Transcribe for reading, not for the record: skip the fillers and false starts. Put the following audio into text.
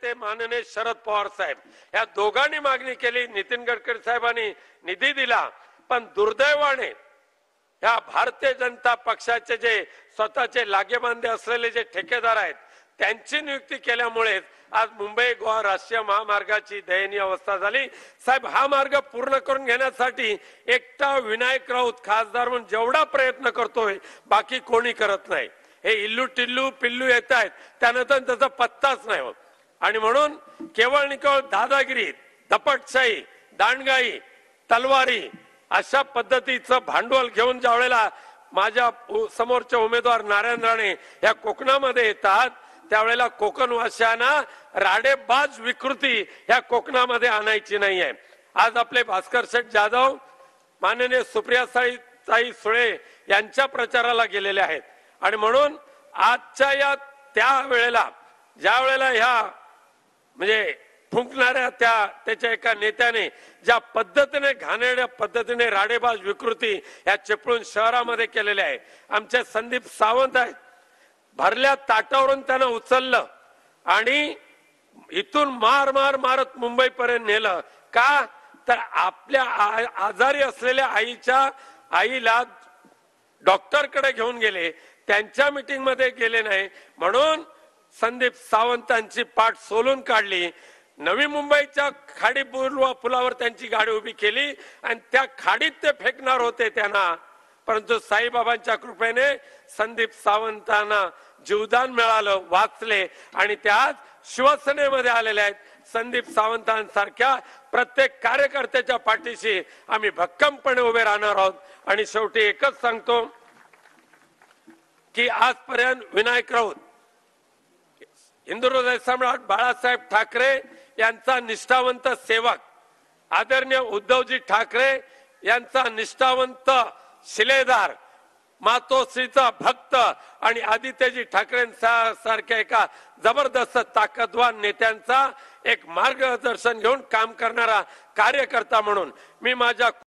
ते माननीय शरद पवार साहेब या दोघांनी मागणी केली, नितीन गडकरी साहेबांनी निधी दिला, पण दुर्दैवाने या भारतीय जनता पक्षाचे जे स्वतःचे लागेबांधे असलेले जे ठेकेदार आहेत त्यांची नियुक्ती केल्यामुळे आज मुंबई गोवा राष्ट्रीय महामार्गाची दयनीय अवस्था झाली। साहेब, हा मार्ग पूर्ण करून घेण्यासाठी एकटा विनायक राऊत खासदार म्हणून जेवढा प्रयत्न करतोय बाकी कोणी करत नाही। हे इल्लू टिल्लू पिल्लू येत आहेत त्यानंतर त्याचा पत्ताच नाही होत आणि म्हणून केवळ निकळ दादागिरी, दपटशाही, दांडगाई, तलवारी अशा पद्धतीचं भांडवल घेऊन ज्या वेळेला माझ्या समोरचे उमेदवार नारायण राणे या कोकणामध्ये येतात त्यावेळेला कोकणवासियांना राडेबाज विकृती या कोकणामध्ये आणायची नाहीये। आज आपले भास्कर शेठ जाधव माननीय सुप्रियाताई सुळे यांच्या प्रचाराला गेलेले आहेत आणि म्हणून आजच्या या त्या वेळेला ज्या वेळेला ह्या म्हणजे फुंकणाऱ्या त्याच्या एका नेत्याने ज्या पद्धतीने घाणेरड्या पद्धतीने राडेबाज विकृती या चिपळूण शहरामध्ये केलेल्या आहे। आमचे संदीप सावंत आहेत, भरल्या ताटावरून त्यानं उचललं आणि इथून मार मार मारत मुंबई पर्यंत नेलं। का तर आपल्या आजारी असलेल्या आईला डॉक्टरकडे घेऊन गेले, त्यांच्या मीटिंग मध्ये गेले नाही म्हणून संदीप सावंतांची पाठ सोलून काढली। नवी मुंबईच्या खाडी पुलावर त्यांची गाडी उभी केली आणि त्या खाडीत ते फेकणार होते त्यांना, परंतु साईबाबांच्या कृपेने संदीप सावंतांना जीवदान मिळालं, वाचले आणि ते आज शिवसेनेमध्ये आलेले आहेत। संदीप सावंतांसारख्या प्रत्येक कार्यकर्त्याच्या पाठीशी आम्ही भक्कमपणे उभे राहणार आहोत। आणि शेवटी एकच सांगतो की आजपर्यंत विनायक राऊत, हिंदुहृदय सम्राट बाळासाहेब ठाकरे यांचा निष्ठावंत सेवक, आदरणीय उद्धवजी ठाकरे यांचा निष्ठावंत शिलेदार, मातोश्रीचा भक्त आणि आदित्यजी ठाकरेंसारख्या एका जबरदस्त ताकदवान नेत्यांचा एक मार्गदर्शन घेऊन काम करणारा कार्यकर्ता म्हणून मी माझ्या